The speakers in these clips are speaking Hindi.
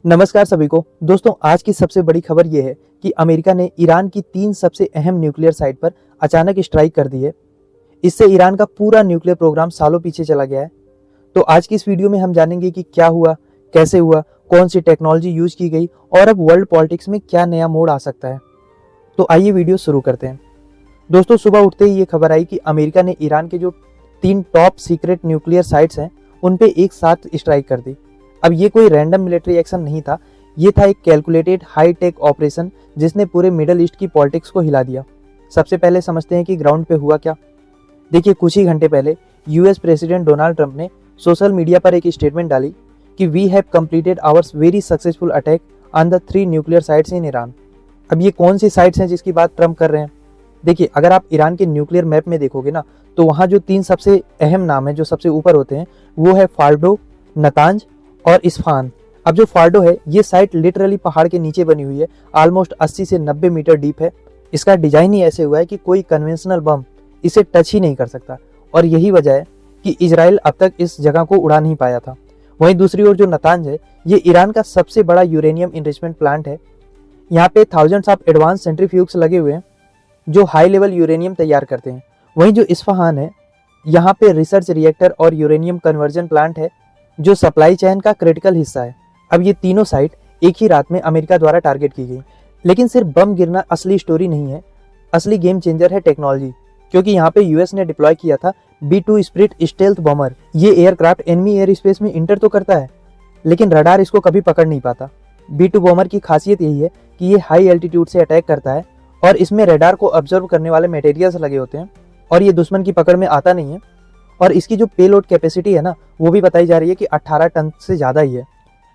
नमस्कार सभी को। दोस्तों, आज की सबसे बड़ी खबर यह है कि अमेरिका ने ईरान की 3 सबसे अहम न्यूक्लियर साइट पर अचानक स्ट्राइक कर दी है। इससे ईरान का पूरा न्यूक्लियर प्रोग्राम सालों पीछे चला गया है। तो आज की इस वीडियो में हम जानेंगे कि क्या हुआ, कैसे हुआ, कौन सी टेक्नोलॉजी यूज की गई और अब वर्ल्ड पॉलिटिक्स में क्या नया मोड़ आ सकता है। तो आइए वीडियो शुरू करते हैं। दोस्तों, सुबह उठते ही ये खबर आई कि अमेरिका ने ईरान के जो 3 टॉप सीक्रेट न्यूक्लियर साइट्स हैं उन पे एक साथ स्ट्राइक कर दी। अब ये कोई रैंडम मिलिट्री एक्शन नहीं था, ये था एक कैलकुलेटेड हाई टेक ऑपरेशन जिसने पूरे मिडल ईस्ट की पॉलिटिक्स को हिला दिया। सबसे पहले समझते हैं कि ग्राउंड पे हुआ क्या। देखिए, कुछ ही घंटे पहले यूएस प्रेसिडेंट डोनाल्ड ट्रंप ने सोशल मीडिया पर एक स्टेटमेंट डाली कि we have completed ours very successful attack on the 3 nuclear sites in Iran. अब ये कौन सी साइट्स हैं जिसकी बात ट्रंप कर रहे हैं? देखिए, अगर आप ईरान के न्यूक्लियर मैप में देखोगे ना, तो वहाँ जो 3 सबसे अहम नाम है जो सबसे ऊपर होते हैं वो है फार्डो, नतांज और इस्फहान। अब जो फार्डो है ये साइट लिटरली पहाड़ के नीचे बनी हुई है, ऑलमोस्ट 80 से 90 मीटर डीप है। इसका डिजाइन ही ऐसे हुआ है कि कोई कन्वेंशनल बम इसे टच ही नहीं कर सकता और यही वजह है कि इजराइल अब तक इस जगह को उड़ा नहीं पाया था। वहीं दूसरी ओर जो नतांज है ये ईरान का सबसे बड़ा यूरेनियम इनरिचमेंट प्लांट है। यहाँ पे थाउजेंड्स ऑफ एडवांस सेंट्रीफ्यूग्स लगे हुए हैं जो हाई लेवल यूरेनियम तैयार करते हैं। वहीं जो इस्फहान है यहाँ पे रिसर्च रिएक्टर और यूरेनियम कन्वर्जन प्लांट है जो सप्लाई चेन का क्रिटिकल हिस्सा है। अब ये तीनों साइट एक ही रात में अमेरिका द्वारा टारगेट की गई। लेकिन सिर्फ बम गिरना असली स्टोरी नहीं है, असली गेम चेंजर है टेक्नोलॉजी। क्योंकि यहाँ पे यूएस ने डिप्लॉय किया था B2 स्पिरिट स्टेल्थ बॉमर। ये एयरक्राफ्ट एनिमी एयर स्पेस में इंटर तो करता है लेकिन रडार इसको कभी पकड़ नहीं पाता। B2 बॉमर की खासियत यही है कि ये हाई एल्टीट्यूड से अटैक करता है और इसमें रडार को ऑब्जर्व करने वाले मटेरियल्स लगे होते हैं और ये दुश्मन की पकड़ में आता नहीं है। और इसकी जो पेलोड कैपेसिटी है ना, वो भी बताई जा रही है कि 18 टन से ज़्यादा ही है।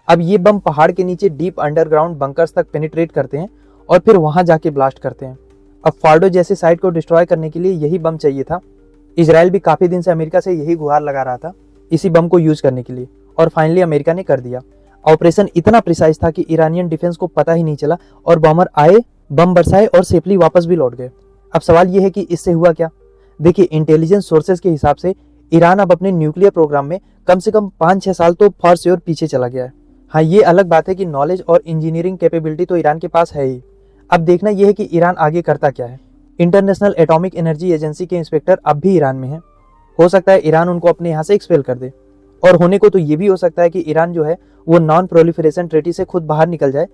अब ये बम पहाड़ के नीचे डीप अंडरग्राउंड बंकर्स तक पेनिट्रेट करते हैं और फिर वहां जाके ब्लास्ट करते हैं। अब फार्डो जैसे साइट को डिस्ट्रॉय करने के लिए यही बम चाहिए था। इजराइल भी काफ़ी दिन से अमेरिका से यही गुहार लगा रहा था इसी बम को यूज करने के लिए और फाइनली अमेरिका ने कर दिया। ऑपरेशन इतना प्रिसाइज था कि ईरानियन डिफेंस को पता ही नहीं चला और बॉमर आए, बम बरसाए और सेफली वापस भी लौट गए। अब सवाल ये है कि इससे हुआ क्या। देखिए, इंटेलिजेंस सोर्सेज के हिसाब से ईरान अब अपने न्यूक्लियर प्रोग्राम में कम से कम 5-6 साल तो फॉर श्योर पीछे चला गया है। हाँ, ये अलग बात है कि नॉलेज और इंजीनियरिंग कैपेबिलिटी तो ईरान के पास है ही। अब देखना यह है कि ईरान आगे करता क्या है। इंटरनेशनल एटॉमिक एनर्जी एजेंसी के इंस्पेक्टर अब भी ईरान में है। हो सकता है ईरान उनको अपने यहाँ से एक्सपेल कर दे और होने को तो ये भी हो सकता है कि ईरान जो है वो नॉन प्रोलिफरेशन ट्रीटी से खुद बाहर निकल जाए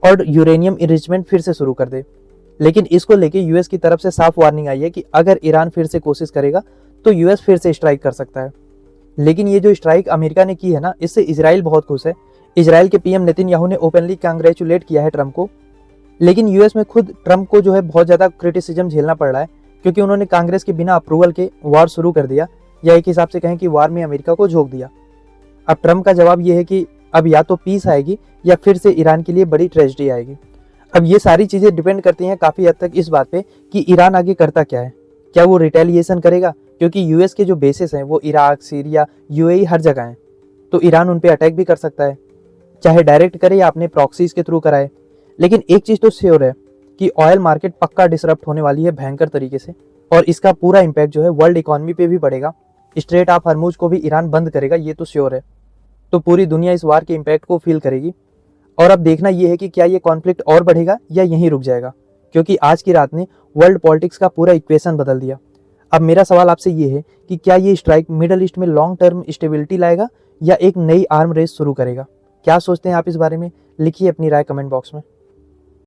और यूरेनियम इनरिचमेंट फिर से शुरू कर दे। लेकिन इसको लेके यूएस की तरफ से साफ वार्निंग आई है कि अगर ईरान फिर से कोशिश करेगा तो यूएस फिर से स्ट्राइक कर सकता है। लेकिन ये जो स्ट्राइक अमेरिका ने की है ना, इससे इजराइल बहुत खुश है। इजराइल के पीएम नेतन्याहू ने ओपनली कांग्रेचुलेट किया है ट्रंप को। लेकिन यूएस में खुद ट्रंप को जो है बहुत ज़्यादा क्रिटिसिज्म झेलना पड़ रहा है क्योंकि उन्होंने कांग्रेस के बिना अप्रूवल के वार शुरू कर दिया, या एक हिसाब से कहें कि वार में अमेरिका को झोंक दिया। अब ट्रंप का जवाब ये है कि अब या तो पीस आएगी या फिर से ईरान के लिए बड़ी ट्रेजेडी आएगी। अब ये सारी चीज़ें डिपेंड करती हैं काफ़ी हद तक इस बात पे कि ईरान आगे करता क्या है। क्या वो रिटेलिएशन करेगा? क्योंकि यूएस के जो बेसिस हैं वो इराक, सीरिया, यूएई हर जगह हैं, तो ईरान उन पे अटैक भी कर सकता है, चाहे डायरेक्ट करे या अपने प्रॉक्सीज के थ्रू कराए। लेकिन एक चीज़ तो श्योर है कि ऑयल मार्केट पक्का डिसरप्ट होने वाली है भयंकर तरीके से और इसका पूरा इम्पैक्ट जो है वर्ल्ड इकोनॉमी पे भी पड़ेगा। स्ट्रेट ऑफ हॉर्मुज को भी ईरान बंद करेगा, ये तो श्योर है। तो पूरी दुनिया इस वार के इम्पैक्ट को फील करेगी और अब देखना यह है कि क्या ये कॉन्फ्लिक्ट और बढ़ेगा या यहीं रुक जाएगा, क्योंकि आज की रात ने वर्ल्ड पॉलिटिक्स का पूरा इक्वेशन बदल दिया। अब मेरा सवाल आपसे ये है कि क्या ये स्ट्राइक मिडल ईस्ट में लॉन्ग टर्म स्टेबिलिटी लाएगा या एक नई आर्म रेस शुरू करेगा? क्या सोचते हैं आप इस बारे में? लिखिए अपनी राय कमेंट बॉक्स में।